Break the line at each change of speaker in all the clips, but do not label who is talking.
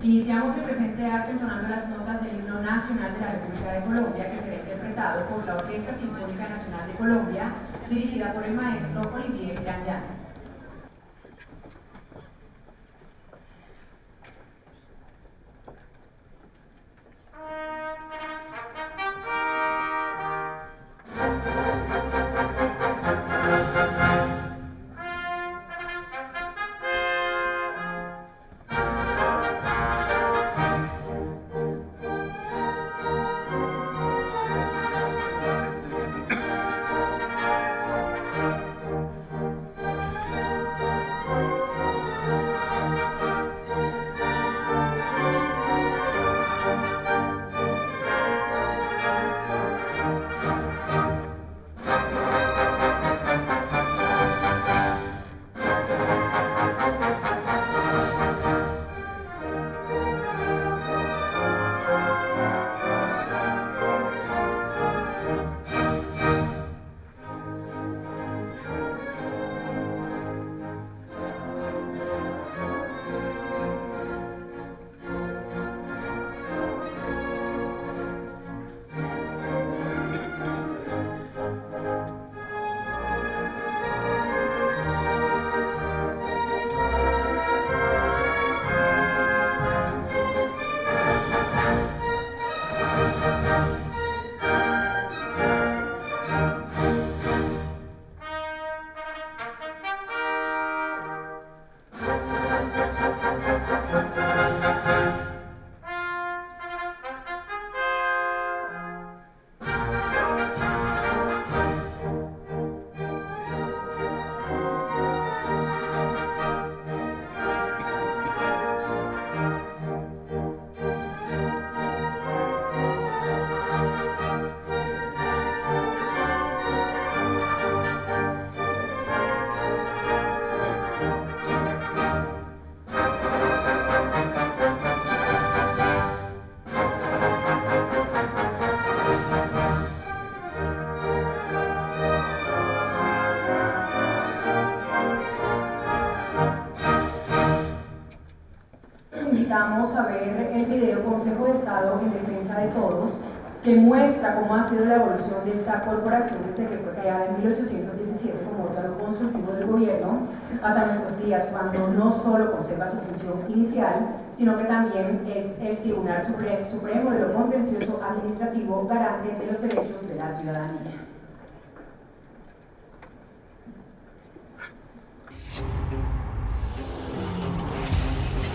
Iniciamos el presente acto entonando las notas del himno nacional de la República de Colombia, que será interpretado por la Orquesta Sinfónica Nacional de Colombia, dirigida por el maestro Olivier Grandjean. Invitamos a ver el video Consejo de Estado en Defensa de Todos, que muestra cómo ha sido la evolución de esta corporación desde que fue creada en 1817 como órgano consultivo del gobierno hasta nuestros días, cuando no solo conserva su función inicial, sino que también es el Tribunal Supremo de lo Contencioso Administrativo, garante de los derechos de la ciudadanía.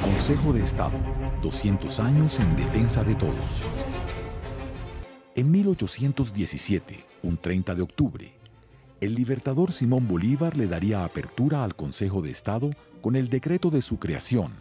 Consejo de Estado, 200 años en defensa de todos. En 1817, un 30 de octubre, el libertador Simón Bolívar le daría apertura al Consejo de Estado con el decreto de su creación,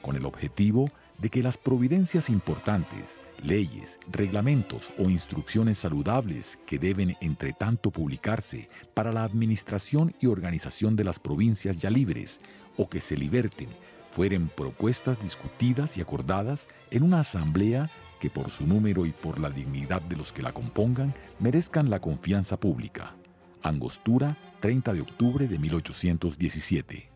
con el objetivo de que las providencias importantes, leyes, reglamentos o instrucciones saludables que deben entre tanto publicarse para la administración y organización de las provincias ya libres o que se liberten, fueren propuestas discutidas y acordadas en una asamblea que por su número y por la dignidad de los que la compongan merezcan la confianza pública. Angostura, 30 de octubre de 1817.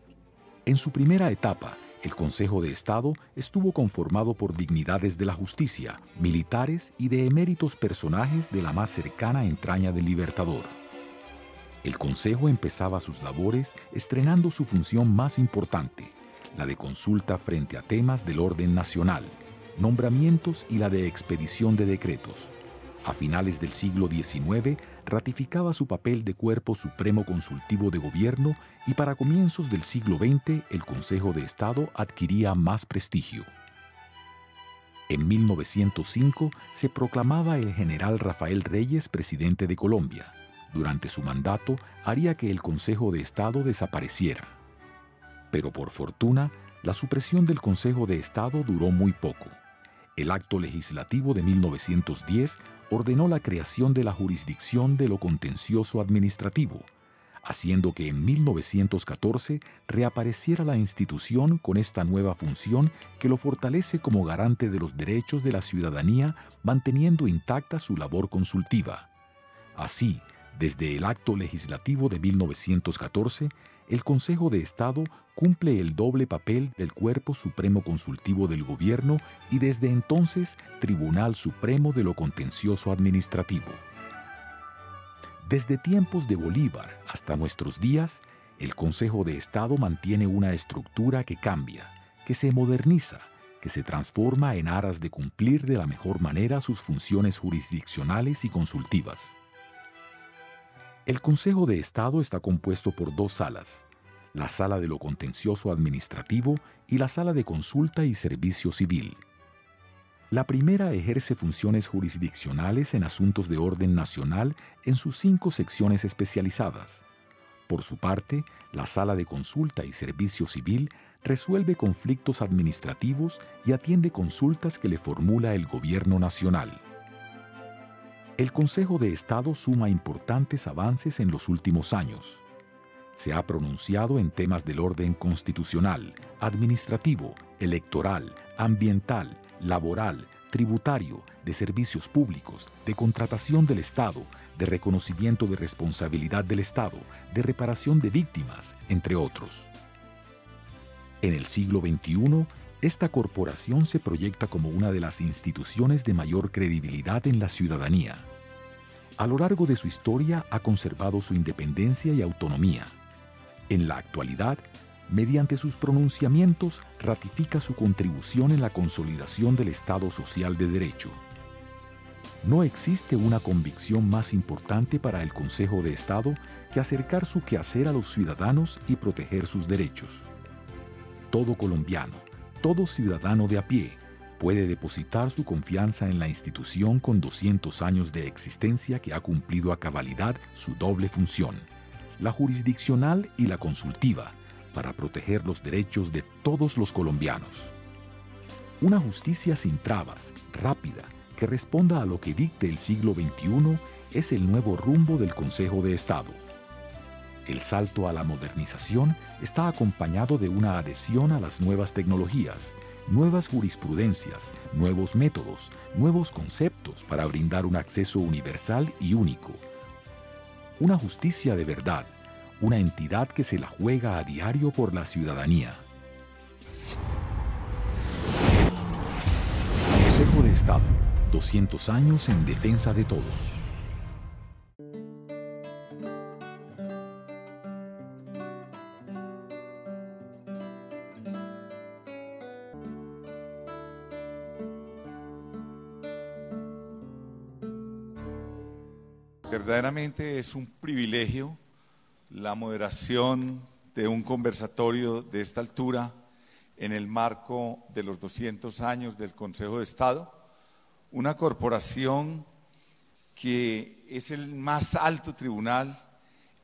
En su primera etapa, el Consejo de Estado estuvo conformado por dignidades de la justicia, militares y de eméritos personajes de la más cercana entraña del libertador. El Consejo empezaba sus labores estrenando su función más importante, la de consulta frente a temas del orden nacional, nombramientos y la de expedición de decretos. A finales del siglo XIX, ratificaba su papel de cuerpo supremo consultivo de gobierno y para comienzos del siglo XX, el Consejo de Estado adquiría más prestigio. En 1905 se proclamaba el general Rafael Reyes presidente de Colombia. Durante su mandato, haría que el Consejo de Estado desapareciera. Pero por fortuna, la supresión del Consejo de Estado duró muy poco. El acto legislativo de 1910 ordenó la creación de la jurisdicción de lo contencioso administrativo, haciendo que en 1914 reapareciera la institución con esta nueva función que lo fortalece como garante de los derechos de la ciudadanía, manteniendo intacta su labor consultiva. Así, desde el acto legislativo de 1914, el Consejo de Estado cumple el doble papel del Cuerpo Supremo Consultivo del Gobierno y desde entonces Tribunal Supremo de lo Contencioso Administrativo. Desde tiempos de Bolívar hasta nuestros días, el Consejo de Estado mantiene una estructura que cambia, que se moderniza, que se transforma en aras de cumplir de la mejor manera sus funciones jurisdiccionales y consultivas. El Consejo de Estado está compuesto por dos salas, la Sala de lo Contencioso Administrativo y la Sala de Consulta y Servicio Civil. La primera ejerce funciones jurisdiccionales en asuntos de orden nacional en sus 5 secciones especializadas. Por su parte, la Sala de Consulta y Servicio Civil resuelve conflictos administrativos y atiende consultas que le formula el Gobierno Nacional. El Consejo de Estado suma importantes avances en los últimos años. Se ha pronunciado en temas del orden constitucional, administrativo, electoral, ambiental, laboral, tributario, de servicios públicos, de contratación del Estado, de reconocimiento de responsabilidad del Estado, de reparación de víctimas, entre otros. En el siglo XXI, esta corporación se proyecta como una de las instituciones de mayor credibilidad en la ciudadanía. A lo largo de su historia ha conservado su independencia y autonomía. En la actualidad, mediante sus pronunciamientos, ratifica su contribución en la consolidación del Estado Social de Derecho. No existe una convicción más importante para el Consejo de Estado que acercar su quehacer a los ciudadanos y proteger sus derechos. Todo colombiano, todo ciudadano de a pie, puede depositar su confianza en la institución con 200 años de existencia que ha cumplido a cabalidad su doble función, la jurisdiccional y la consultiva, para proteger los derechos de todos los colombianos. Una justicia sin trabas, rápida, que responda a lo que dicte el siglo XXI es el nuevo rumbo del Consejo de Estado. El salto a la modernización está acompañado de una adhesión a las nuevas tecnologías, nuevas jurisprudencias, nuevos métodos, nuevos conceptos para brindar un acceso universal y único. Una justicia de verdad, una entidad que se la juega a diario por la ciudadanía. Consejo de Estado, 200 años en defensa de todos.
Verdaderamente es un privilegio la moderación de un conversatorio de esta altura en el marco de los 200 años del Consejo de Estado, una corporación que es el más alto tribunal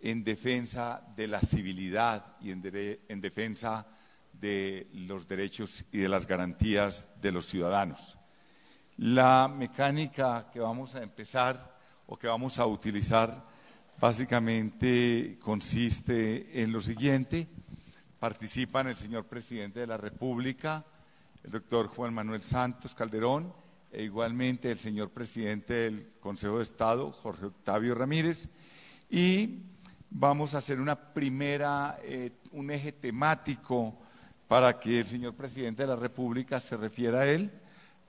en defensa de la civilidad y en defensa de los derechos y de las garantías de los ciudadanos. La mecánica que vamos a empezar o que vamos a utilizar básicamente consiste en lo siguiente: participan el señor Presidente de la República, el doctor Juan Manuel Santos Calderón, e igualmente el señor Presidente del Consejo de Estado, Jorge Octavio Ramírez, y vamos a hacer una primera, un eje temático para que el señor Presidente de la República se refiera a él.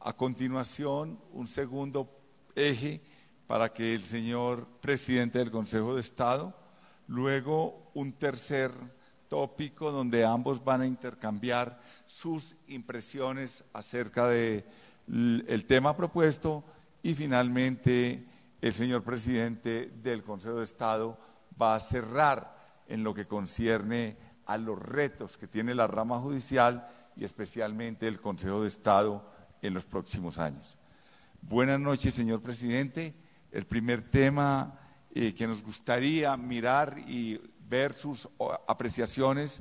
A continuación, un segundo eje para que el señor Presidente del Consejo de Estado, luego un tercer tópico donde ambos van a intercambiar sus impresiones acerca del tema propuesto, y finalmente el señor Presidente del Consejo de Estado va a cerrar en lo que concierne a los retos que tiene la rama judicial y especialmente el Consejo de Estado en los próximos años. Buenas noches, señor Presidente. El primer tema que nos gustaría mirar y ver sus apreciaciones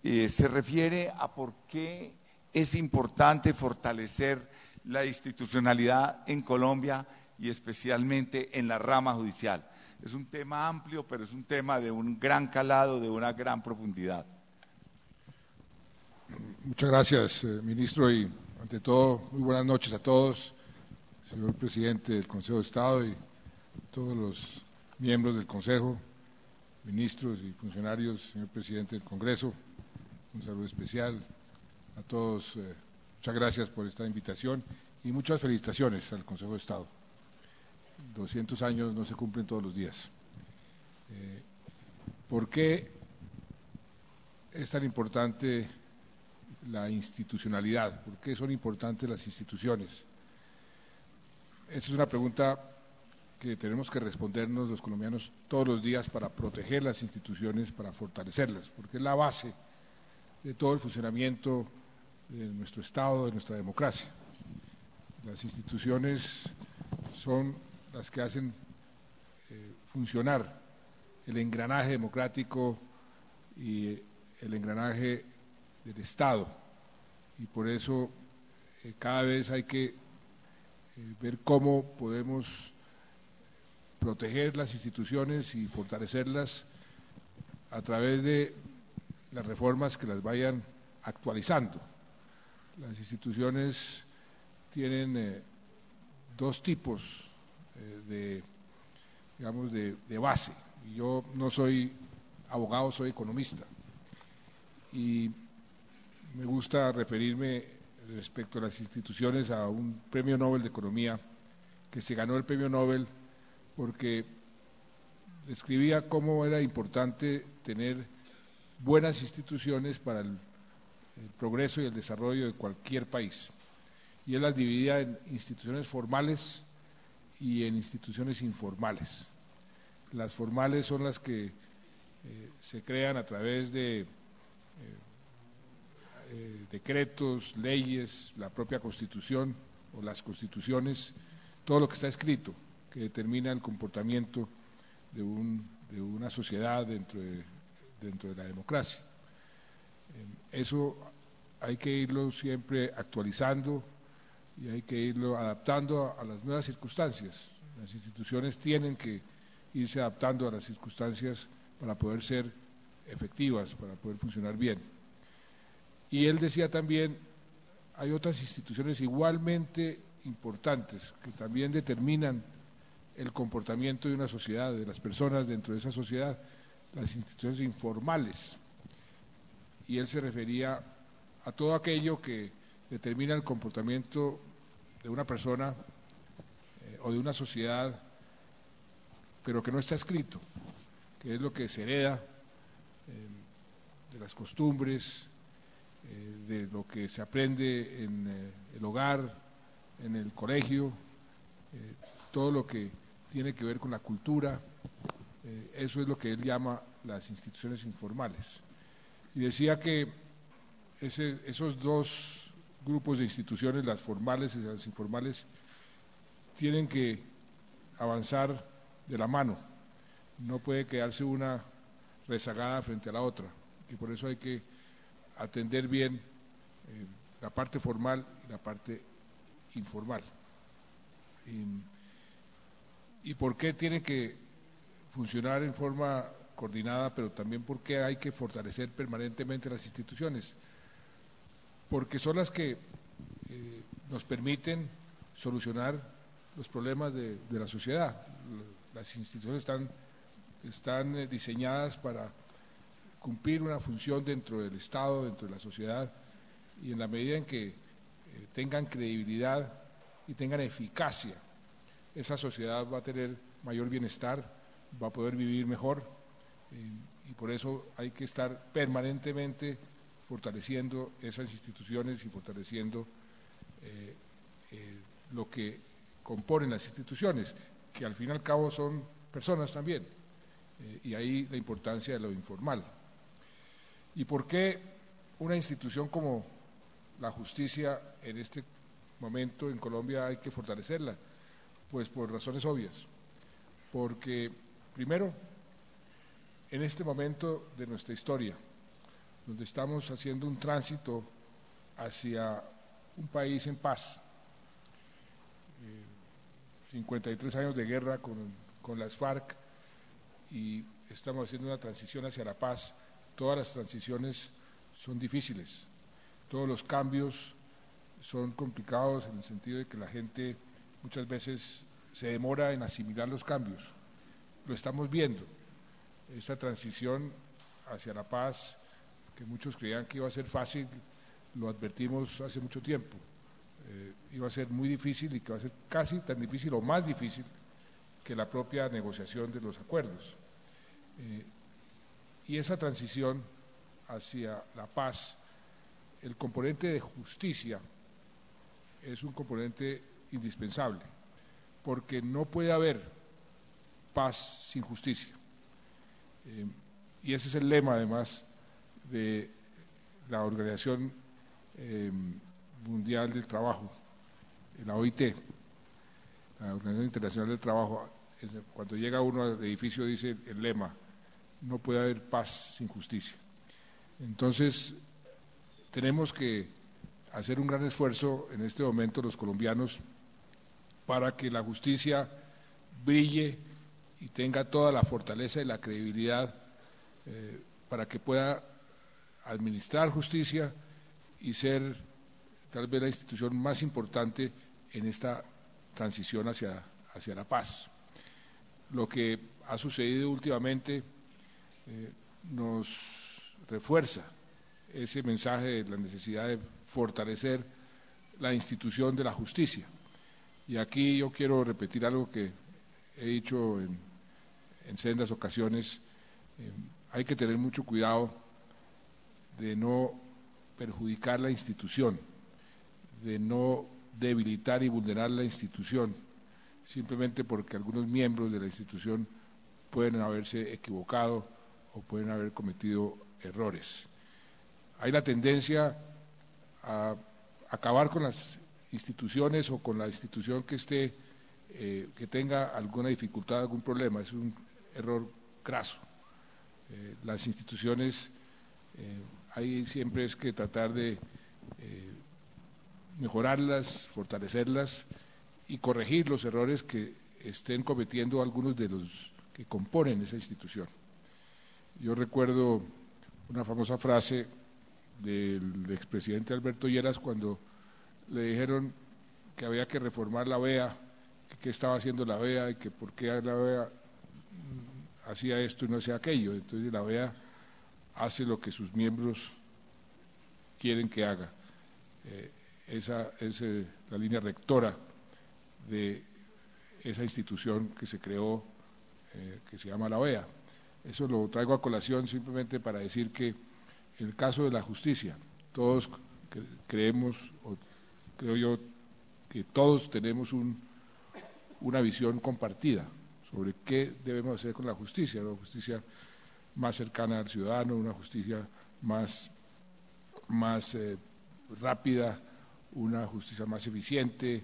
se refiere a por qué es importante fortalecer la institucionalidad en Colombia y especialmente en la rama judicial. Es un tema amplio, pero es un tema de un gran calado, de una gran profundidad.
Muchas gracias, ministro, y ante todo, muy buenas noches a todos, señor Presidente del Consejo de Estado y todos los miembros del Consejo, ministros y funcionarios, señor presidente del Congreso, un saludo especial a todos. Muchas gracias por esta invitación y muchas felicitaciones al Consejo de Estado. 200 años no se cumplen todos los días. ¿Por qué es tan importante la institucionalidad? ¿Por qué son importantes las instituciones? Esta es una pregunta que tenemos que respondernos los colombianos todos los días para proteger las instituciones, para fortalecerlas, porque es la base de todo el funcionamiento de nuestro Estado, de nuestra democracia. Las instituciones son las que hacen funcionar el engranaje democrático y el engranaje del Estado, y por eso cada vez hay que ver cómo podemos proteger las instituciones y fortalecerlas a través de las reformas que las vayan actualizando. Las instituciones tienen dos tipos de base. Yo no soy abogado, soy economista, y me gusta referirme respecto a las instituciones a un premio Nobel de Economía que se ganó el premio Nobel porque describía cómo era importante tener buenas instituciones para el progreso y el desarrollo de cualquier país. Y él las dividía en instituciones formales y en instituciones informales. Las formales son las que se crean a través de decretos, leyes, la propia Constitución o las constituciones, todo lo que está escrito que determina el comportamiento de una sociedad dentro de la democracia. Eso hay que irlo siempre actualizando y hay que irlo adaptando a las nuevas circunstancias. Las instituciones tienen que irse adaptando a las circunstancias para poder ser efectivas, para poder funcionar bien. Y él decía también, hay otras instituciones igualmente importantes que también determinan el comportamiento de una sociedad, de las personas dentro de esa sociedad, las instituciones informales. Y él se refería a todo aquello que determina el comportamiento de una persona o de una sociedad, pero que no está escrito, que es lo que se hereda de las costumbres, de lo que se aprende en el hogar, en el colegio, todo lo que tiene que ver con la cultura. Eso es lo que él llama las instituciones informales. Y decía que esos dos grupos de instituciones, las formales y las informales, tienen que avanzar de la mano. No puede quedarse una rezagada frente a la otra, y por eso hay que atender bien la parte formal y la parte informal. ¿Y por qué tiene que funcionar en forma coordinada, pero también por qué hay que fortalecer permanentemente las instituciones? Porque son las que nos permiten solucionar los problemas de la sociedad. Las instituciones están diseñadas para cumplir una función dentro del Estado, dentro de la sociedad, y en la medida en que tengan credibilidad y tengan eficacia, esa sociedad va a tener mayor bienestar, va a poder vivir mejor, y por eso hay que estar permanentemente fortaleciendo esas instituciones y fortaleciendo lo que componen las instituciones, que al fin y al cabo son personas también, y ahí la importancia de lo informal. ¿Y por qué una institución como la justicia en este momento en Colombia hay que fortalecerla? Pues por razones obvias, porque primero, en este momento de nuestra historia, donde estamos haciendo un tránsito hacia un país en paz, 53 años de guerra con las FARC, y estamos haciendo una transición hacia la paz. Todas las transiciones son difíciles, todos los cambios son complicados en el sentido de que la gente muchas veces se demora en asimilar los cambios. Lo estamos viendo. esta transición hacia la paz, que muchos creían que iba a ser fácil, lo advertimos hace mucho tiempo. Iba a ser muy difícil y que va a ser casi tan difícil o más difícil que la propia negociación de los acuerdos. Y esa transición hacia la paz, el componente de justicia es un componente indispensable, porque no puede haber paz sin justicia. Y ese es el lema, además, de la Organización Mundial del Trabajo, la OIT, la Organización Internacional del Trabajo. Cuando llega uno al edificio dice el lema: no puede haber paz sin justicia. Entonces, tenemos que hacer un gran esfuerzo en este momento los colombianos para que la justicia brille y tenga toda la fortaleza y la credibilidad para que pueda administrar justicia y ser tal vez la institución más importante en esta transición hacia la paz. Lo que ha sucedido últimamente nos refuerza ese mensaje de la necesidad de fortalecer la institución de la justicia. Y aquí yo quiero repetir algo que he dicho en sendas ocasiones: hay que tener mucho cuidado de no perjudicar la institución, de no debilitar y vulnerar la institución, simplemente porque algunos miembros de la institución pueden haberse equivocado o pueden haber cometido errores. Hay la tendencia a acabar con las instituciones o con la institución que esté, que tenga alguna dificultad, algún problema. Es un error graso. Las instituciones, ahí siempre es que tratar de mejorarlas, fortalecerlas y corregir los errores que estén cometiendo algunos de los que componen esa institución. Yo recuerdo una famosa frase del expresidente Alberto Lleras cuando le dijeron que había que reformar la OEA, que qué estaba haciendo la OEA y que por qué la OEA hacía esto y no hacía aquello. Entonces la OEA hace lo que sus miembros quieren que haga. Esa es la línea rectora de esa institución que se creó, que se llama la OEA. Eso lo traigo a colación simplemente para decir que en el caso de la justicia, todos creemos, o creo yo, que todos tenemos una visión compartida sobre qué debemos hacer con la justicia más cercana al ciudadano, una justicia más rápida, una justicia más eficiente,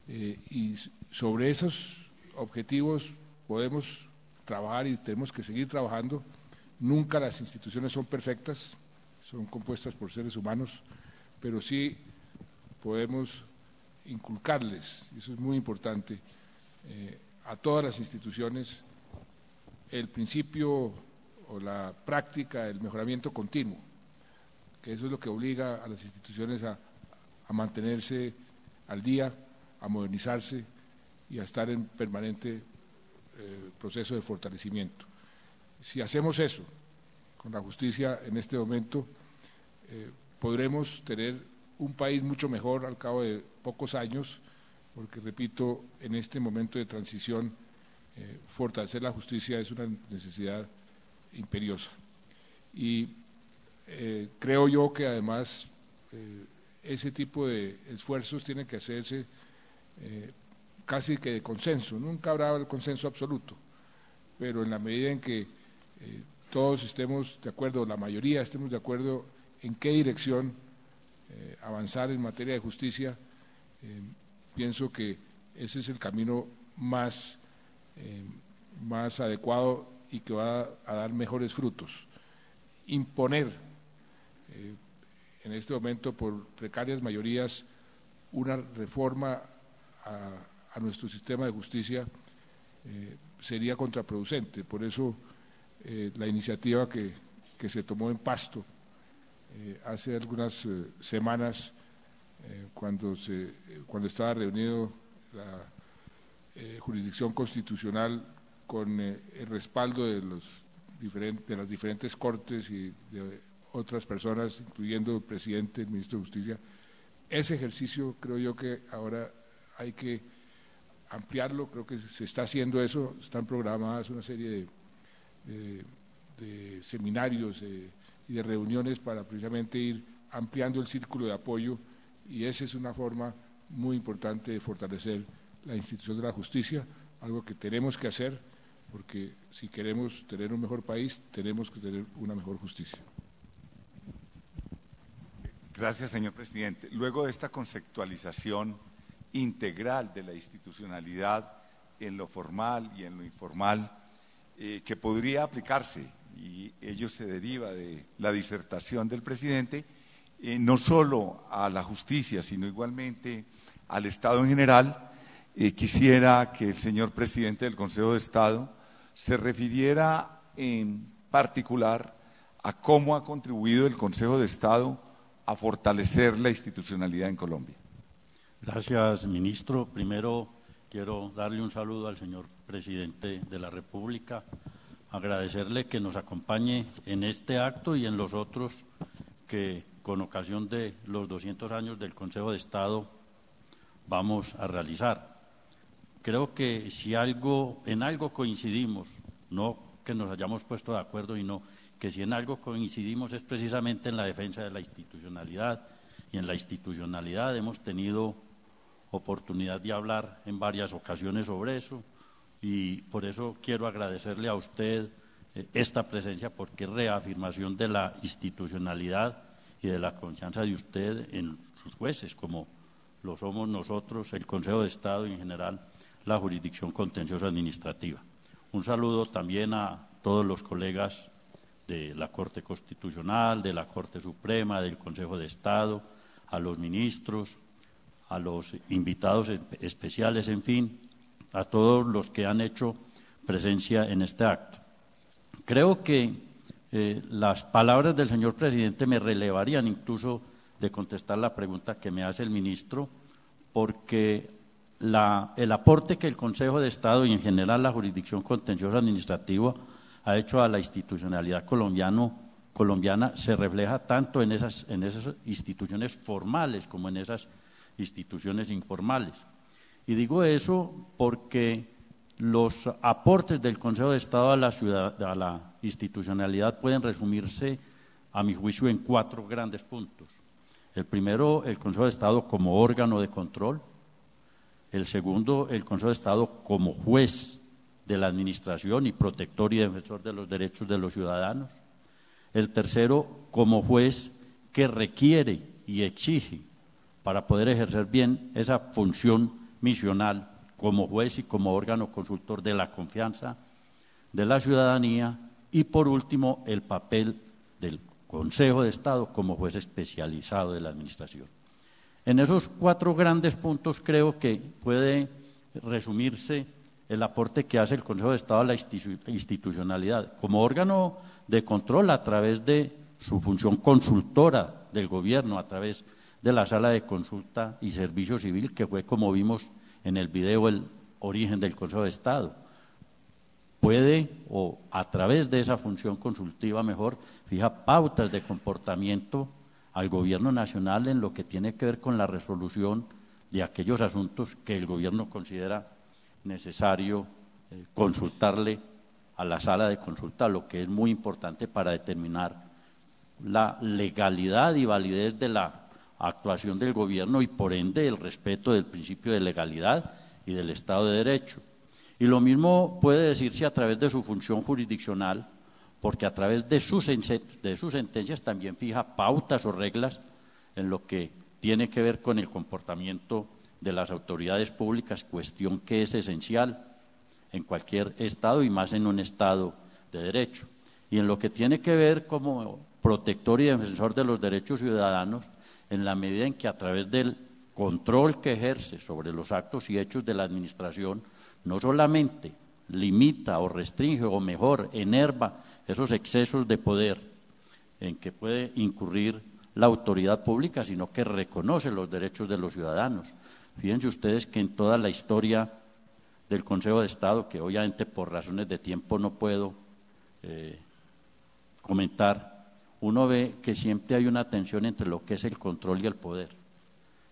y sobre esos objetivos podemos trabajar y tenemos que seguir trabajando. Nunca las instituciones son perfectas, son compuestas por seres humanos, pero sí podemos inculcarles, y eso es muy importante, a todas las instituciones el principio o la práctica del mejoramiento continuo, que eso es lo que obliga a las instituciones a mantenerse al día, a modernizarse y a estar en permanente proceso de fortalecimiento. Si hacemos eso con la justicia en este momento, podremos tener un país mucho mejor al cabo de pocos años, porque, repito, en este momento de transición, fortalecer la justicia es una necesidad imperiosa. Y creo yo que además ese tipo de esfuerzos tienen que hacerse casi que de consenso. Nunca habrá el consenso absoluto, pero en la medida en que todos estemos de acuerdo, la mayoría estemos de acuerdo en qué dirección avanzar en materia de justicia, pienso que ese es el camino más adecuado y que va a dar mejores frutos. Imponer en este momento por precarias mayorías una reforma a nuestro sistema de justicia sería contraproducente. Por eso la iniciativa que se tomó en Pasto hace algunas semanas, cuando estaba reunido la jurisdicción constitucional con el respaldo de de las diferentes cortes y de otras personas, incluyendo el presidente, el ministro de Justicia. Ese ejercicio creo yo que ahora hay que ampliarlo, creo que se está haciendo eso, están programadas una serie de seminarios y de reuniones para precisamente ir ampliando el círculo de apoyo, y esa es una forma muy importante de fortalecer la institución de la justicia, algo que tenemos que hacer, porque si queremos tener un mejor país, tenemos que tener una mejor justicia.
Gracias, señor presidente. Luego de esta conceptualización integral de la institucionalidad en lo formal y en lo informal, que podría aplicarse, y ello se deriva de la disertación del presidente, no solo a la justicia, sino igualmente al Estado en general, quisiera que el señor presidente del Consejo de Estado se refiriera en particular a cómo ha contribuido el Consejo de Estado a fortalecer la institucionalidad en Colombia.
Gracias, ministro. Primero quiero darle un saludo al señor presidente de la República, agradecerle que nos acompañe en este acto y en los otros que con ocasión de los 200 años del Consejo de Estado vamos a realizar. Creo que si en algo coincidimos, no que nos hayamos puesto de acuerdo, sino que si en algo coincidimos es precisamente en la defensa de la institucionalidad, y en la institucionalidad hemos tenido oportunidad de hablar en varias ocasiones sobre eso, y por eso quiero agradecerle a usted esta presencia, porque es reafirmación de la institucionalidad y de la confianza de usted en sus jueces, como lo somos nosotros, el Consejo de Estado y en general la jurisdicción contenciosa administrativa. Un saludo también a todos los colegas de la Corte Constitucional, de la Corte Suprema, del Consejo de Estado, a los ministros, a los invitados especiales, en fin, a todos los que han hecho presencia en este acto. Creo que las palabras del señor presidente me relevarían incluso de contestar la pregunta que me hace el ministro, porque el aporte que el Consejo de Estado y en general la jurisdicción contenciosa administrativa ha hecho a la institucionalidad colombiana se refleja tanto en esas instituciones formales como en esas instituciones informales. Y digo eso porque los aportes del Consejo de Estado a la institucionalidad pueden resumirse, a mi juicio, en 4 grandes puntos. El primero, el Consejo de Estado como órgano de control. El segundo, el Consejo de Estado como juez de la administración y protector y defensor de los derechos de los ciudadanos. El tercero, como juez que requiere y exige para poder ejercer bien esa función misional como juez y como órgano consultor de la confianza de la ciudadanía. Y por último, el papel del Consejo de Estado como juez especializado de la administración. En esos 4 grandes puntos creo que puede resumirse el aporte que hace el Consejo de Estado a la institucionalidad como órgano de control a través de su función consultora del gobierno, a través de la Sala de Consulta y Servicio Civil, que fue, como vimos en el video, el origen del Consejo de Estado. Puede, o a través de esa función consultiva mejor, fija pautas de comportamiento al gobierno nacional en lo que tiene que ver con la resolución de aquellos asuntos que el gobierno considera necesario consultarle a la sala de consulta, lo que es muy importante para determinar la legalidad y validez de la actuación del gobierno y por ende el respeto del principio de legalidad y del Estado de Derecho. Y lo mismo puede decirse a través de su función jurisdiccional, porque a través de sus sentencias también fija pautas o reglas en lo que tiene que ver con el comportamiento de las autoridades públicas, cuestión que es esencial en cualquier Estado y más en un Estado de Derecho. Y en lo que tiene que ver como protector y defensor de los derechos ciudadanos, en la medida en que a través del control que ejerce sobre los actos y hechos de la administración, no solamente limita o restringe o mejor enerva esos excesos de poder en que puede incurrir la autoridad pública, sino que reconoce los derechos de los ciudadanos. Fíjense ustedes que en toda la historia del Consejo de Estado, que obviamente por razones de tiempo no puedo comentar, uno ve que siempre hay una tensión entre lo que es el control y el poder.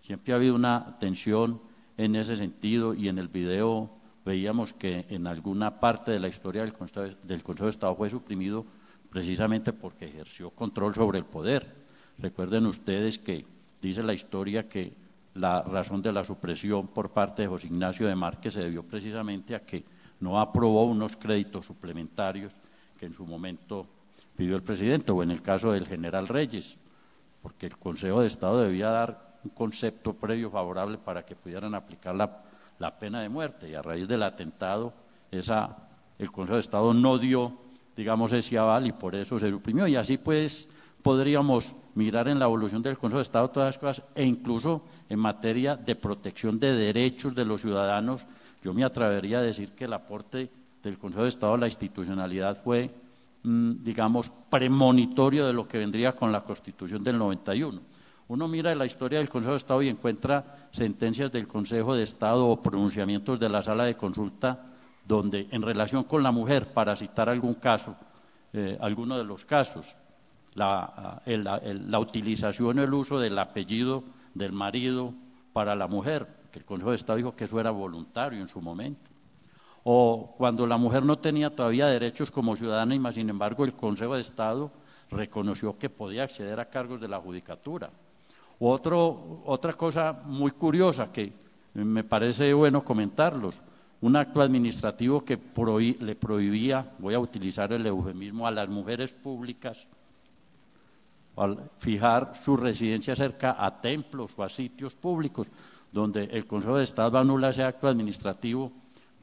Siempre ha habido una tensión en ese sentido, y en el video veíamos que en alguna parte de la historia del Consejo de Estado fue suprimido precisamente porque ejerció control sobre el poder. Recuerden ustedes que dice la historia que la razón de la supresión por parte de José Ignacio de Márquez se debió precisamente a que no aprobó unos créditos suplementarios que en su momento pidió el presidente, o en el caso del general Reyes, porque el Consejo de Estado debía dar un concepto previo favorable para que pudieran aplicar la pena de muerte, y a raíz del atentado el Consejo de Estado no dio, digamos, ese aval, y por eso se suprimió. Y así pues podríamos mirar en la evolución del Consejo de Estado todas las cosas, e incluso en materia de protección de derechos de los ciudadanos. Yo me atrevería a decir que el aporte del Consejo de Estado a la institucionalidad fue, digamos, premonitorio de lo que vendría con la Constitución del 91. Uno mira la historia del Consejo de Estado y encuentra sentencias del Consejo de Estado o pronunciamientos de la Sala de Consulta donde, en relación con la mujer, para citar algún caso, alguno de los casos, la utilización o el uso del apellido del marido para la mujer, que el Consejo de Estado dijo que eso era voluntario en su momento, o cuando la mujer no tenía todavía derechos como ciudadana, y más sin embargo el Consejo de Estado reconoció que podía acceder a cargos de la judicatura. Otra cosa muy curiosa que me parece bueno comentarlos, un acto administrativo que le prohibía, voy a utilizar el eufemismo, a las mujeres públicas al fijar su residencia cerca a templos o a sitios públicos, donde el Consejo de Estado anula ese acto administrativo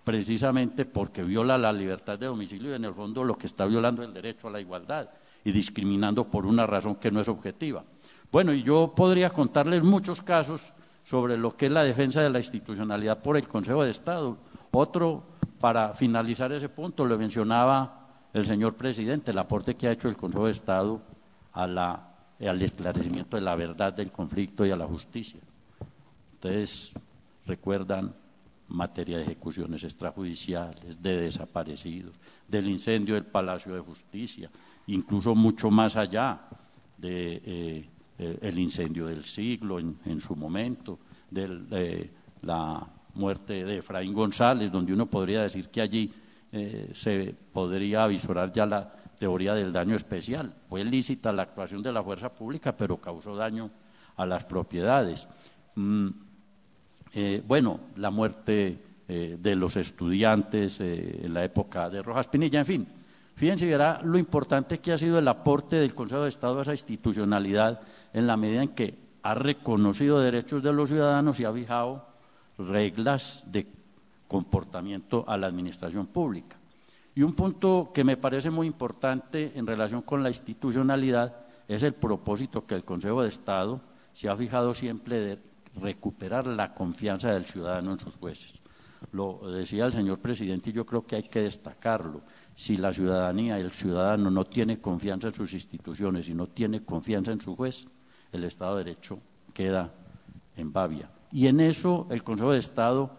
precisamente porque viola la libertad de domicilio, y en el fondo lo que está violando es el derecho a la igualdad y discriminando por una razón que no es objetiva. Bueno, y yo podría contarles muchos casos sobre lo que es la defensa de la institucionalidad por el Consejo de Estado. Otro, para finalizar ese punto, lo mencionaba el señor presidente, el aporte que ha hecho el Consejo de Estado al esclarecimiento de la verdad del conflicto y a la justicia. Ustedes recuerdan materia de ejecuciones extrajudiciales, de desaparecidos, del incendio del Palacio de Justicia, incluso mucho más allá de el incendio del siglo en su momento, de la muerte de Efraín González, donde uno podría decir que allí se podría avisorar ya la teoría del daño especial. Fue lícita la actuación de la fuerza pública, pero causó daño a las propiedades. Bueno, la muerte de los estudiantes en la época de Rojas Pinilla, en fin. Fíjense, verá lo importante que ha sido el aporte del Consejo de Estado a esa institucionalidad, en la medida en que ha reconocido derechos de los ciudadanos y ha fijado reglas de comportamiento a la administración pública. Y un punto que me parece muy importante en relación con la institucionalidad es el propósito que el Consejo de Estado se ha fijado siempre de recuperar la confianza del ciudadano en sus jueces. Lo decía el señor presidente y yo creo que hay que destacarlo. Si la ciudadanía y el ciudadano no tiene confianza en sus instituciones y no tiene confianza en su juez, el Estado de Derecho queda en babia. Y en eso el Consejo de Estado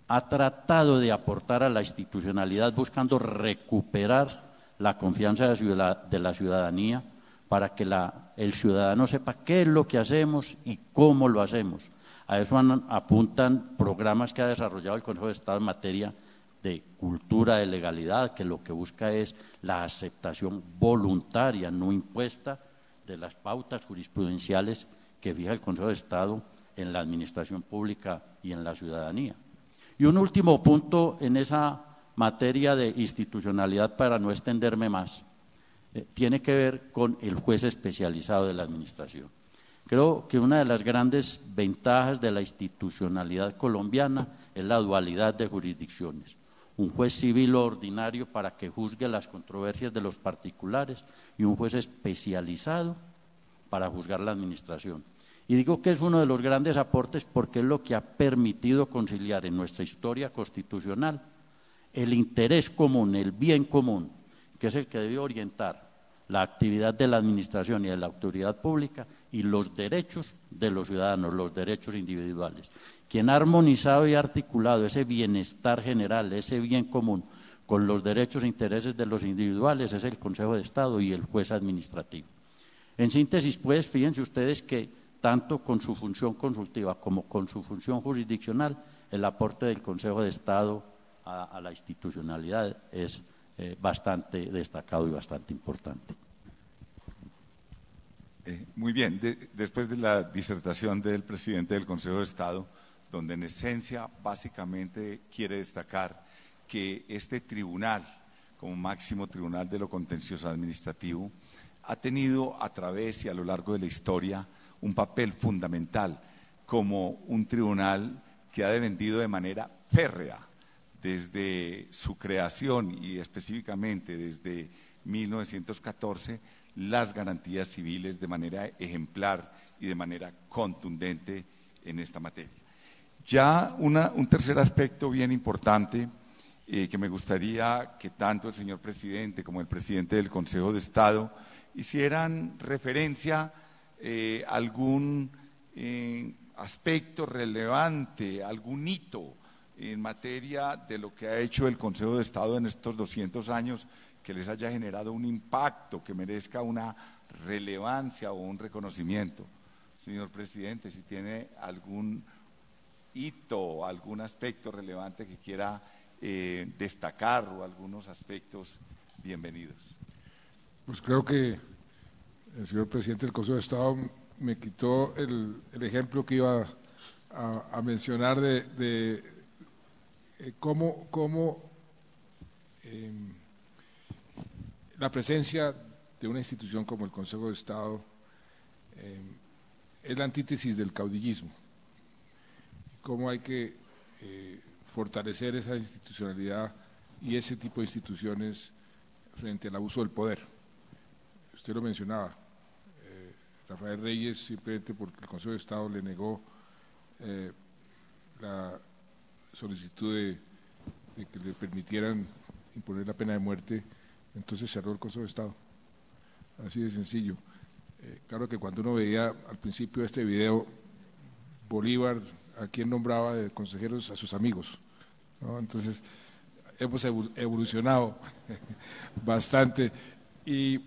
ha tratado de aportar a la institucionalidad buscando recuperar la confianza de la ciudadanía para que el ciudadano sepa qué es lo que hacemos y cómo lo hacemos. A eso apuntan programas que ha desarrollado el Consejo de Estado en materia de cultura de legalidad, que lo que busca es la aceptación voluntaria, no impuesta, de las pautas jurisprudenciales que fija el Consejo de Estado en la administración pública y en la ciudadanía. Y un último punto en esa materia de institucionalidad, para no extenderme más, tiene que ver con el juez especializado de la administración. Creo que una de las grandes ventajas de la institucionalidad colombiana es la dualidad de jurisdicciones. Un juez civil o ordinario para que juzgue las controversias de los particulares y un juez especializado para juzgar la administración. Y digo que es uno de los grandes aportes porque es lo que ha permitido conciliar en nuestra historia constitucional el interés común, el bien común, que es el que debe orientar la actividad de la administración y de la autoridad pública, y los derechos de los ciudadanos, los derechos individuales. Quien ha armonizado y articulado ese bienestar general, ese bien común, con los derechos e intereses de los individuales es el Consejo de Estado y el juez administrativo. En síntesis, pues, fíjense ustedes que tanto con su función consultiva como con su función jurisdiccional, el aporte del Consejo de Estado a la institucionalidad es bastante destacado y bastante importante.
Muy bien, después de la disertación del presidente del Consejo de Estado, donde en esencia básicamente quiere destacar que este tribunal, como máximo tribunal de lo contencioso administrativo, ha tenido a través y a lo largo de la historia un papel fundamental como un tribunal que ha defendido de manera férrea desde su creación y específicamente desde 1914 las garantías civiles de manera ejemplar y de manera contundente en esta materia. Ya un tercer aspecto bien importante que me gustaría que tanto el señor presidente como el presidente del Consejo de Estado hicieran referencia a algún aspecto relevante, algún hito en materia de lo que ha hecho el Consejo de Estado en estos 200 años que les haya generado un impacto, que merezca una relevancia o un reconocimiento. Señor presidente, si tiene algún hito, algún aspecto relevante que quiera destacar o algunos aspectos, bienvenidos.
Pues creo que el señor presidente del Consejo de Estado me quitó el ejemplo que iba a mencionar de cómo la presencia de una institución como el Consejo de Estado es la antítesis del caudillismo, cómo hay que fortalecer esa institucionalidad y ese tipo de instituciones frente al abuso del poder. Usted lo mencionaba, Rafael Reyes, simplemente porque el Consejo de Estado le negó la solicitud de que le permitieran imponer la pena de muerte, entonces cerró el Consejo de Estado. Así de sencillo. Claro que cuando uno veía al principio de este video, Bolívar, ¿a quién nombraba de consejeros? A sus amigos, ¿no? Entonces, hemos evolucionado bastante. Y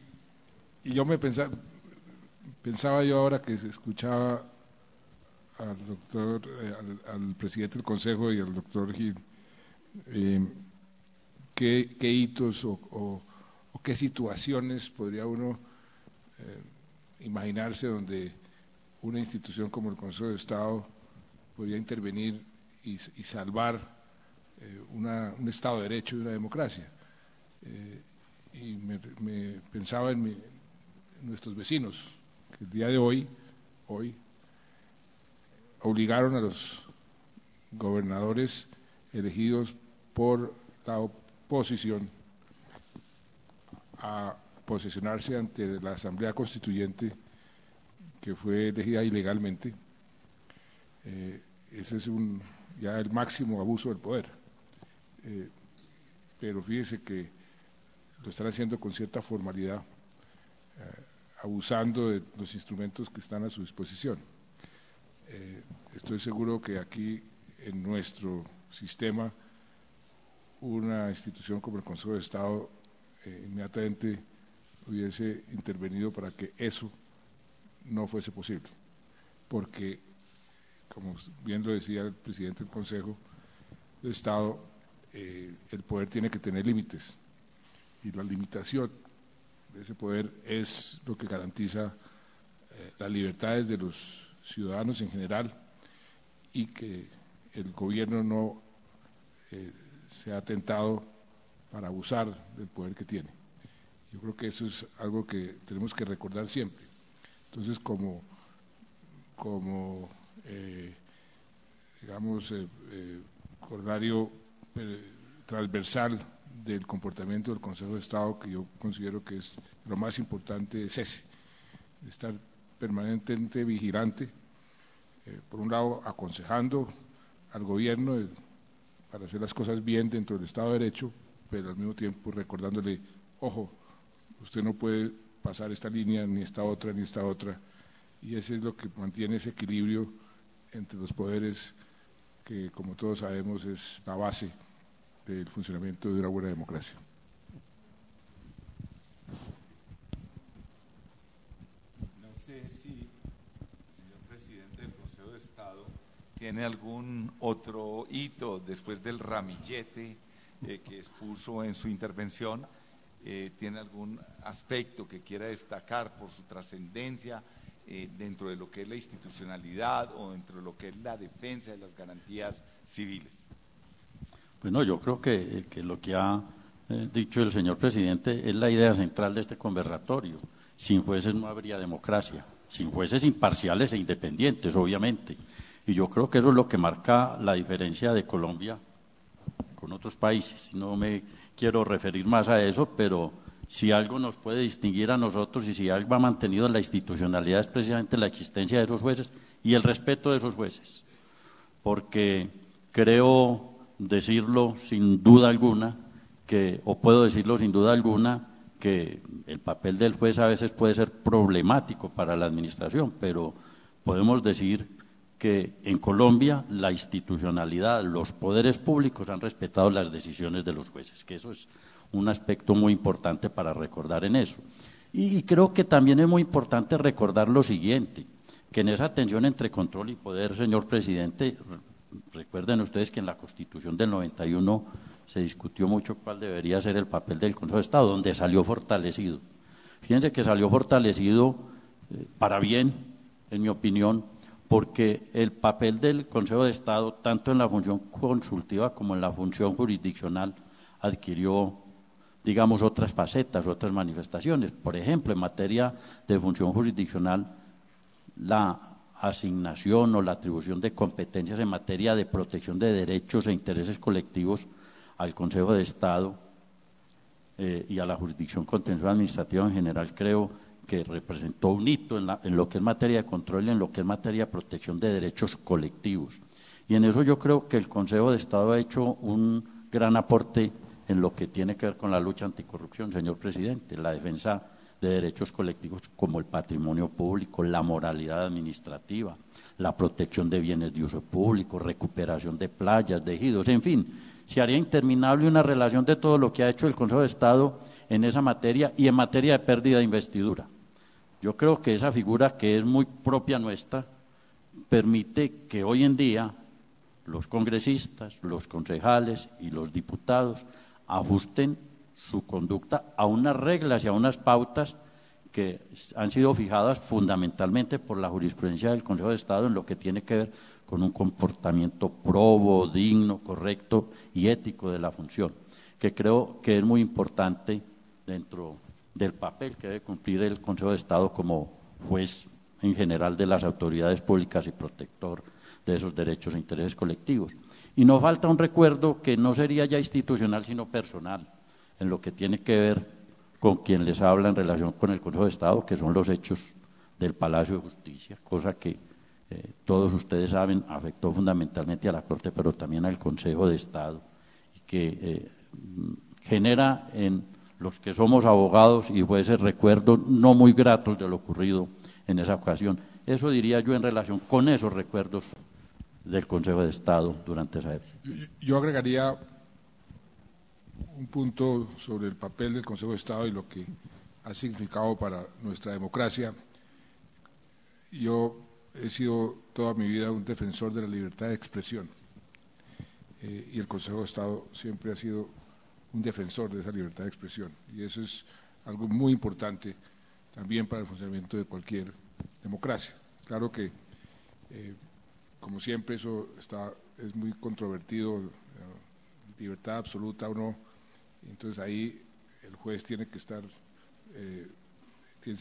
yo pensaba yo ahora que escuchaba al doctor, al presidente del Consejo y al doctor Gil, qué hitos o qué situaciones podría uno imaginarse donde una institución como el Consejo de Estado podría intervenir y salvar un Estado de Derecho y una democracia. Y me pensaba en nuestros vecinos, que el día de hoy obligaron a los gobernadores elegidos por la oposición a posesionarse ante la Asamblea Constituyente que fue elegida ilegalmente. Ese es ya el máximo abuso del poder. Pero fíjese que lo están haciendo con cierta formalidad, abusando de los instrumentos que están a su disposición. Estoy seguro que aquí en nuestro sistema una institución como el Consejo de Estado inmediatamente hubiese intervenido para que eso no fuese posible, porque, como bien lo decía el presidente del Consejo de Estado, el poder tiene que tener límites y la limitación de ese poder es lo que garantiza las libertades de los ciudadanos en general y que el gobierno no sea tentado para abusar del poder que tiene. Yo creo que eso es algo que tenemos que recordar siempre. Entonces, como corolario transversal del comportamiento del Consejo de Estado, que yo considero que es lo más importante, es ese, estar permanentemente vigilante, por un lado aconsejando al gobierno para hacer las cosas bien dentro del Estado de Derecho, pero al mismo tiempo recordándole, ojo, usted no puede pasar esta línea, ni esta otra, ni esta otra, y ese es lo que mantiene ese equilibrio entre los poderes que, como todos sabemos, es la base del funcionamiento de una buena democracia.
No sé si el señor presidente del Consejo de Estado tiene algún otro hito después del ramillete que expuso en su intervención. ¿Tiene algún aspecto que quiera destacar por su trascendencia dentro de lo que es la institucionalidad o dentro de lo que es la defensa de las garantías civiles?
Bueno, yo creo que lo que ha dicho el señor presidente es la idea central de este conversatorio. Sin jueces no habría democracia, sin jueces imparciales e independientes, obviamente. Y yo creo que eso es lo que marca la diferencia de Colombia con otros países. No me quiero referir más a eso, pero si algo nos puede distinguir a nosotros y si algo ha mantenido la institucionalidad es precisamente la existencia de esos jueces y el respeto de esos jueces. Porque creo decirlo sin duda alguna, o puedo decirlo sin duda alguna, que el papel del juez a veces puede ser problemático para la administración, pero podemos decir que en Colombia la institucionalidad, los poderes públicos han respetado las decisiones de los jueces, que eso es un aspecto muy importante para recordar en eso. Y creo que también es muy importante recordar lo siguiente, que en esa tensión entre control y poder, señor presidente, recuerden ustedes que en la Constitución del 91 se discutió mucho cuál debería ser el papel del Consejo de Estado, donde salió fortalecido. Fíjense que salió fortalecido para bien, en mi opinión, porque el papel del Consejo de Estado, tanto en la función consultiva como en la función jurisdiccional, adquirió, digamos, otras facetas, otras manifestaciones. Por ejemplo, en materia de función jurisdiccional, la asignación o la atribución de competencias en materia de protección de derechos e intereses colectivos al Consejo de Estado y a la jurisdicción contenciosa administrativa en general, creo que representó un hito en lo que es materia de control y en lo que es materia de protección de derechos colectivos. Y en eso yo creo que el Consejo de Estado ha hecho un gran aporte en lo que tiene que ver con la lucha anticorrupción, señor presidente, la defensa de derechos colectivos como el patrimonio público, la moralidad administrativa, la protección de bienes de uso público, recuperación de playas, de ejidos, en fin, se haría interminable una relación de todo lo que ha hecho el Consejo de Estado en esa materia y en materia de pérdida de investidura. Yo creo que esa figura, que es muy propia nuestra, permite que hoy en día los congresistas, los concejales y los diputados ajusten su conducta a unas reglas y a unas pautas que han sido fijadas fundamentalmente por la jurisprudencia del Consejo de Estado en lo que tiene que ver con un comportamiento probo, digno, correcto y ético de la función, que creo que es muy importante dentro del papel que debe cumplir el Consejo de Estado como juez en general de las autoridades públicas y protector de esos derechos e intereses colectivos. Y nos falta un recuerdo que no sería ya institucional sino personal, en lo que tiene que ver con quien les habla en relación con el Consejo de Estado, que son los hechos del Palacio de Justicia, cosa que todos ustedes saben afectó fundamentalmente a la Corte, pero también al Consejo de Estado, y que genera en los que somos abogados y jueces recuerdos no muy gratos de lo ocurrido en esa ocasión. Eso diría yo en relación con esos recuerdos del Consejo de Estado durante esa época.
Yo agregaría un punto sobre el papel del Consejo de Estado y lo que ha significado para nuestra democracia. Yo he sido toda mi vida un defensor de la libertad de expresión y el Consejo de Estado siempre ha sido un defensor de esa libertad de expresión, y eso es algo muy importante también para el funcionamiento de cualquier democracia. Claro que, como siempre, eso es muy controvertido, libertad absoluta o no, entonces ahí el juez tiene que estar, tiene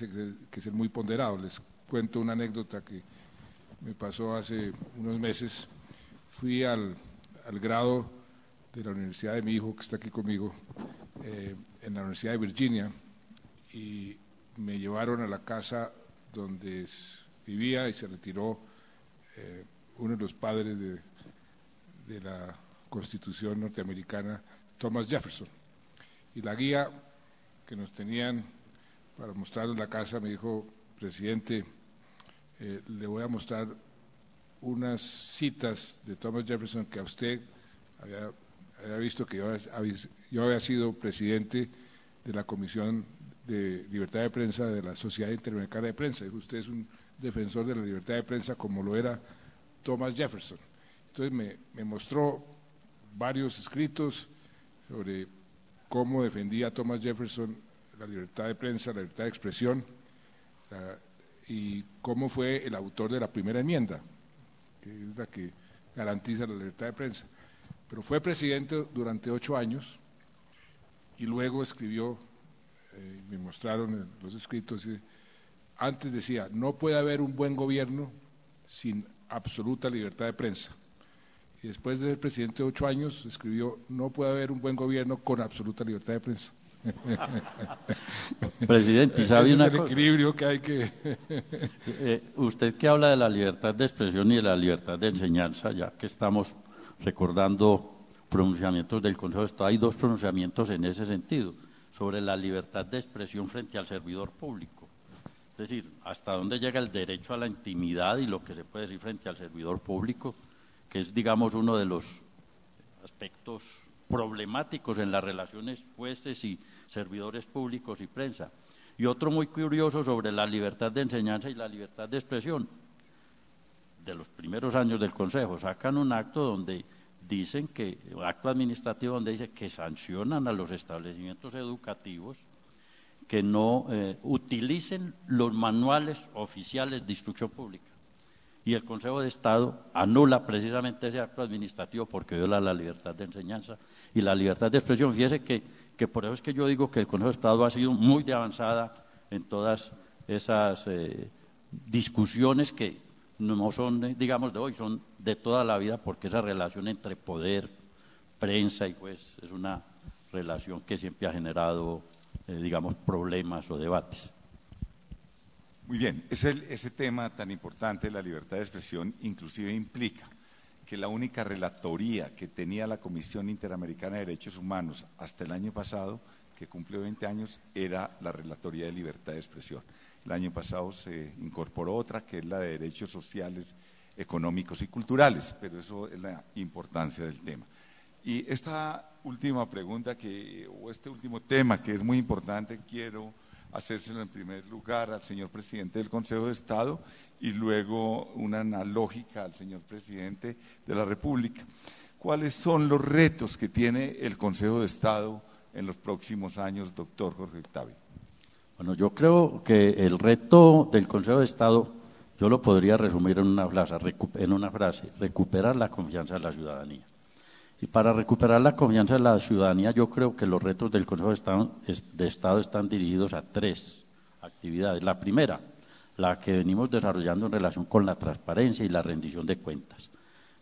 que ser muy ponderado. Les cuento una anécdota que me pasó hace unos meses. Fui al grado de la universidad de mi hijo, que está aquí conmigo, en la Universidad de Virginia, y me llevaron a la casa donde vivía y se retiró uno de los padres de la Constitución norteamericana, Thomas Jefferson. Y la guía que nos tenían para mostrarnos la casa me dijo: presidente, le voy a mostrar unas citas de Thomas Jefferson que a usted había visto que yo había sido presidente de la Comisión de Libertad de Prensa de la Sociedad Interamericana de Prensa. Dijo, usted es un defensor de la libertad de prensa como lo era Thomas Jefferson. Entonces me mostró varios escritos sobre cómo defendía Thomas Jefferson la libertad de prensa, la libertad de expresión, y cómo fue el autor de la primera enmienda, que es la que garantiza la libertad de prensa. Pero fue presidente durante 8 años y luego escribió, me mostraron los escritos, antes decía, no puede haber un buen gobierno sin absoluta libertad de prensa. Y después de ser presidente 8 años, escribió, no puede haber un buen gobierno con absoluta libertad de prensa.
Presidente, ¿sabe una cosa?
Ese es el equilibrio que hay que…
Usted que habla de la libertad de expresión y de la libertad de enseñanza, ya que estamos recordando pronunciamientos del Consejo de Estado, hay 2 pronunciamientos en ese sentido, sobre la libertad de expresión frente al servidor público. Es decir, hasta dónde llega el derecho a la intimidad y lo que se puede decir frente al servidor público, que es, digamos, uno de los aspectos problemáticos en las relaciones jueces y servidores públicos y prensa. Y otro muy curioso sobre la libertad de enseñanza y la libertad de expresión. De los primeros años del Consejo, sacan un acto donde dicen que, acto administrativo donde dice que sancionan a los establecimientos educativos que no utilicen los manuales oficiales de instrucción pública. Y el Consejo de Estado anula precisamente ese acto administrativo porque viola la libertad de enseñanza y la libertad de expresión. Fíjese que por eso es que yo digo que el Consejo de Estado ha sido muy de avanzada en todas esas discusiones que no son, digamos, de hoy, son de toda la vida, porque esa relación entre poder, prensa y juez es una relación que siempre ha generado, digamos, problemas o debates.
Muy bien, ese tema tan importante de la libertad de expresión inclusive implica que la única relatoría que tenía la Comisión Interamericana de Derechos Humanos hasta el año pasado, que cumplió 20 años, era la relatoría de libertad de expresión. El año pasado se incorporó otra, que es la de derechos sociales, económicos y culturales, pero eso es la importancia del tema. Y esta última pregunta, o este último tema que es muy importante, quiero hacérselo en primer lugar al señor presidente del Consejo de Estado y luego una analógica al señor presidente de la República. ¿Cuáles son los retos que tiene el Consejo de Estado en los próximos años, doctor Jorge Octavio?
Bueno, yo creo que el reto del Consejo de Estado, yo lo podría resumir en una frase, recuperar la confianza de la ciudadanía. Y para recuperar la confianza de la ciudadanía, yo creo que los retos del Consejo de Estado están dirigidos a 3 actividades. La primera, la que venimos desarrollando en relación con la transparencia y la rendición de cuentas.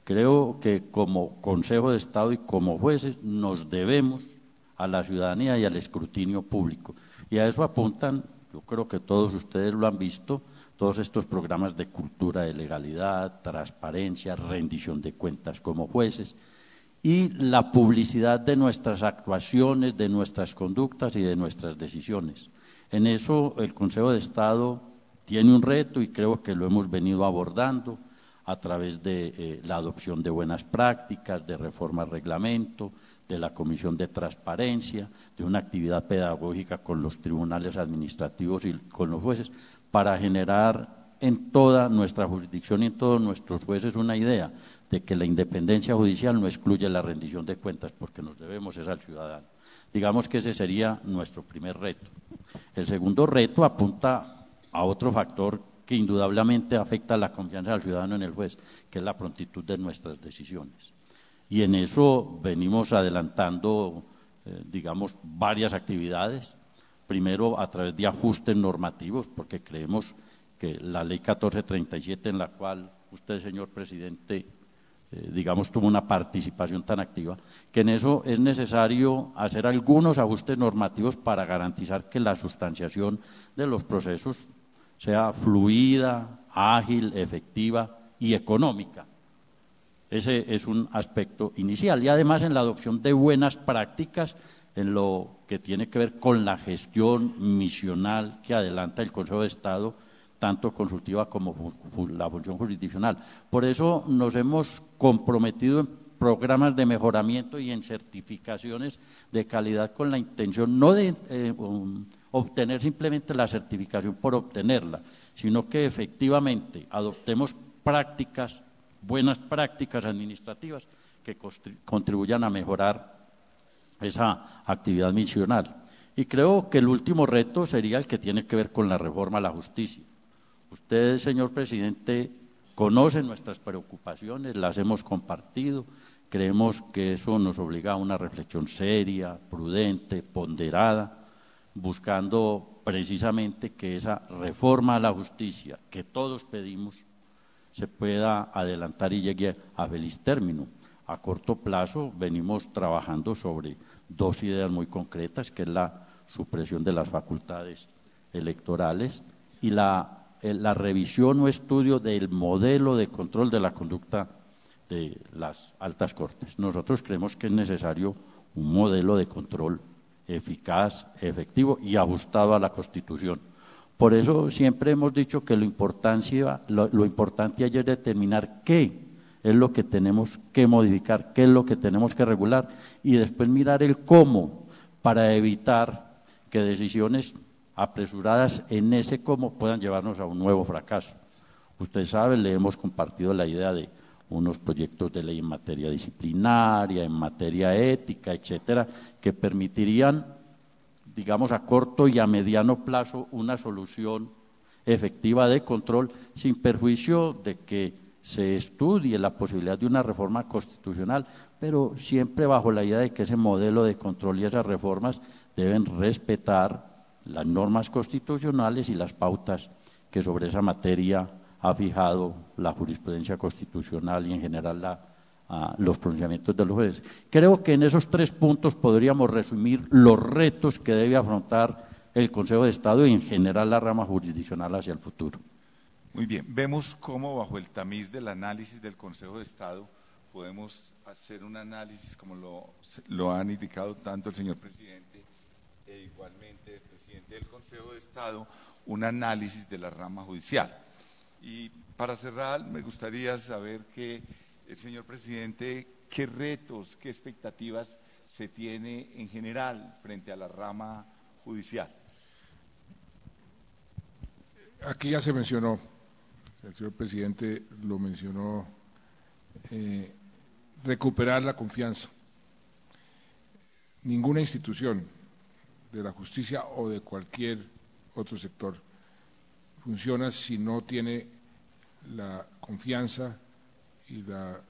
Creo que como Consejo de Estado y como jueces nos debemos a la ciudadanía y al escrutinio público. Y a eso apuntan, yo creo que todos ustedes lo han visto, todos estos programas de cultura de legalidad, transparencia, rendición de cuentas como jueces, y la publicidad de nuestras actuaciones, de nuestras conductas y de nuestras decisiones. En eso el Consejo de Estado tiene un reto y creo que lo hemos venido abordando a través de la adopción de buenas prácticas, de reforma al reglamento, de la Comisión de Transparencia, de una actividad pedagógica con los tribunales administrativos y con los jueces, para generar en toda nuestra jurisdicción y en todos nuestros jueces una idea de que la independencia judicial no excluye la rendición de cuentas, porque nos debemos es al ciudadano. Digamos que ese sería nuestro primer reto. El segundo reto apunta a otro factor que indudablemente afecta a la confianza del ciudadano en el juez, que es la prontitud de nuestras decisiones. Y en eso venimos adelantando, digamos, varias actividades. Primero, a través de ajustes normativos, porque creemos que la ley 1437, en la cual usted, señor presidente, digamos, tuvo una participación tan activa, que en eso es necesario hacer algunos ajustes normativos para garantizar que la sustanciación de los procesos sea fluida, ágil, efectiva y económica. Ese es un aspecto inicial. Y además en la adopción de buenas prácticas en lo que tiene que ver con la gestión misional que adelanta el Consejo de Estado, tanto consultiva como la función jurisdiccional. Por eso nos hemos comprometido programas de mejoramiento y en certificaciones de calidad con la intención no de obtener simplemente la certificación por obtenerla, sino que efectivamente adoptemos prácticas, buenas prácticas administrativas que contribuyan a mejorar esa actividad misional. Y creo que el último reto sería el que tiene que ver con la reforma a la justicia. Usted, señor presidente, conoce nuestras preocupaciones, las hemos compartido, creemos que eso nos obliga a una reflexión seria, prudente, ponderada, buscando precisamente que esa reforma a la justicia que todos pedimos se pueda adelantar y llegue a feliz término. A corto plazo venimos trabajando sobre dos ideas muy concretas, que es la supresión de las facultades electorales y la revisión o estudio del modelo de control de la conducta de las altas cortes. Nosotros creemos que es necesario un modelo de control eficaz, efectivo y ajustado a la Constitución. Por eso siempre hemos dicho que lo importante allí es determinar qué es lo que tenemos que modificar, qué es lo que tenemos que regular y después mirar el cómo para evitar que decisiones apresuradas en ese cómo puedan llevarnos a un nuevo fracaso. Usted sabe, le hemos compartido la idea de unos proyectos de ley en materia disciplinaria, en materia ética, etcétera, que permitirían, digamos, a corto y a mediano plazo una solución efectiva de control sin perjuicio de que se estudie la posibilidad de una reforma constitucional, pero siempre bajo la idea de que ese modelo de control y esas reformas deben respetar las normas constitucionales y las pautas que sobre esa materia ha fijado la jurisprudencia constitucional y en general los pronunciamientos de los jueces. Creo que en esos tres puntos podríamos resumir los retos que debe afrontar el Consejo de Estado y en general la rama jurisdiccional hacia el futuro.
Muy bien, vemos cómo bajo el tamiz del análisis del Consejo de Estado podemos hacer un análisis, como lo han indicado tanto el señor presidente e igualmente el presidente del Consejo de Estado, un análisis de la rama judicial. Y para cerrar, me gustaría saber que el señor presidente, qué retos, qué expectativas se tiene en general frente a la rama judicial.
Aquí ya se mencionó, el señor presidente lo mencionó, recuperar la confianza. Ninguna institución de la justicia o de cualquier otro sector funciona si no tiene la confianza y la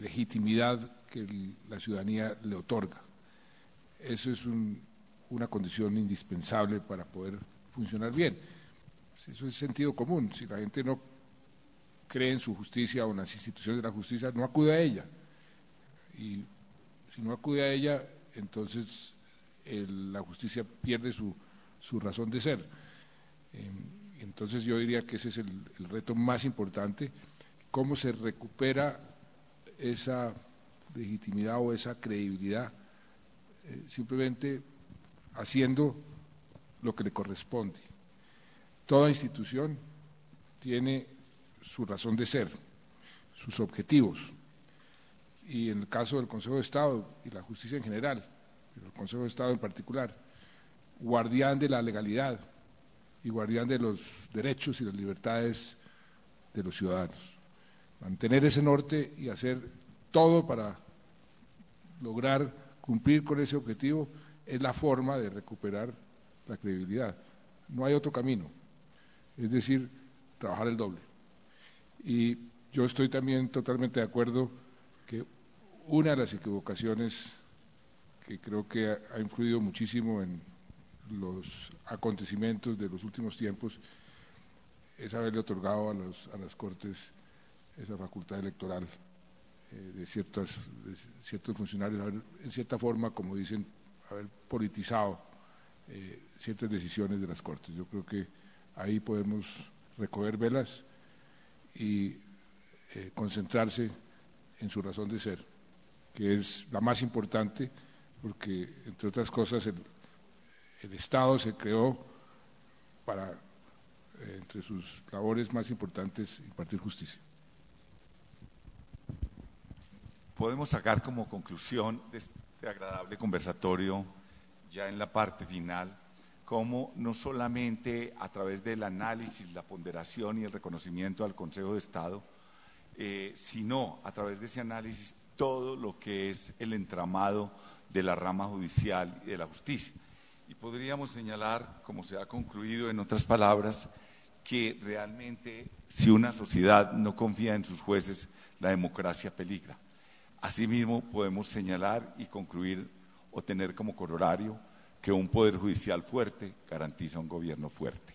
legitimidad que la ciudadanía le otorga. Eso es una condición indispensable para poder funcionar bien. Eso es sentido común. Si la gente no cree en su justicia o en las instituciones de la justicia, no acude a ella. Y si no acude a ella, entonces la justicia pierde su razón de ser. Entonces yo diría que ese es el reto más importante, cómo se recupera esa legitimidad o esa credibilidad, simplemente haciendo lo que le corresponde. Toda institución tiene su razón de ser, sus objetivos, y en el caso del Consejo de Estado y la justicia en general, pero el Consejo de Estado en particular, guardián de la legalidad y guardián de los derechos y las libertades de los ciudadanos. Mantener ese norte y hacer todo para lograr cumplir con ese objetivo es la forma de recuperar la credibilidad. No hay otro camino, es decir, trabajar el doble. Y yo estoy también totalmente de acuerdo que una de las equivocaciones que creo que ha influido muchísimo en los acontecimientos de los últimos tiempos es haberle otorgado a las Cortes esa facultad electoral de ciertos funcionarios, haber, en cierta forma, como dicen, haber politizado ciertas decisiones de las Cortes. Yo creo que ahí podemos recoger velas y concentrarse en su razón de ser, que es la más importante, porque, entre otras cosas, el Estado se creó para, entre sus labores más importantes, impartir justicia.
podemos sacar como conclusión de este agradable conversatorio, ya en la parte final, cómo no solamente a través del análisis, la ponderación y el reconocimiento al Consejo de Estado, sino a través de ese análisis todo lo que es el entramado de la rama judicial y de la justicia. Y podríamos señalar, como se ha concluido en otras palabras, que realmente si una sociedad no confía en sus jueces, la democracia peligra. Asimismo, podemos señalar y concluir o tener como corolario que un poder judicial fuerte garantiza un gobierno fuerte.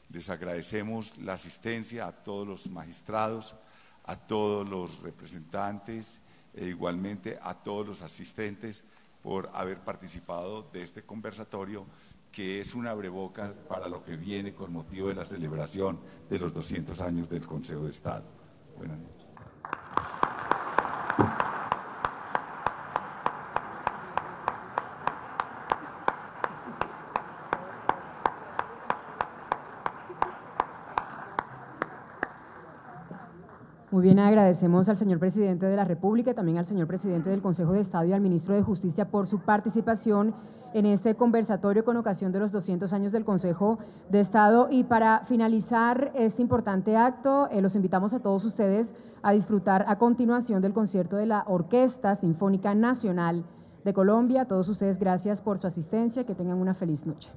Les agradecemos la asistencia a todos los magistrados, a todos los representantes e igualmente a todos los asistentes por haber participado de este conversatorio, que es un abrebocas para lo que viene con motivo de la celebración de los 200 años del Consejo de Estado. Buenas noches.
Muy bien, agradecemos al señor Presidente de la República, también al señor Presidente del Consejo de Estado y al Ministro de Justicia por su participación en este conversatorio con ocasión de los 200 años del Consejo de Estado. Y para finalizar este importante acto, los invitamos a todos ustedes a disfrutar a continuación del concierto de la Orquesta Sinfónica Nacional de Colombia. A todos ustedes, gracias por su asistencia, que tengan una feliz noche.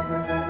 Gracias.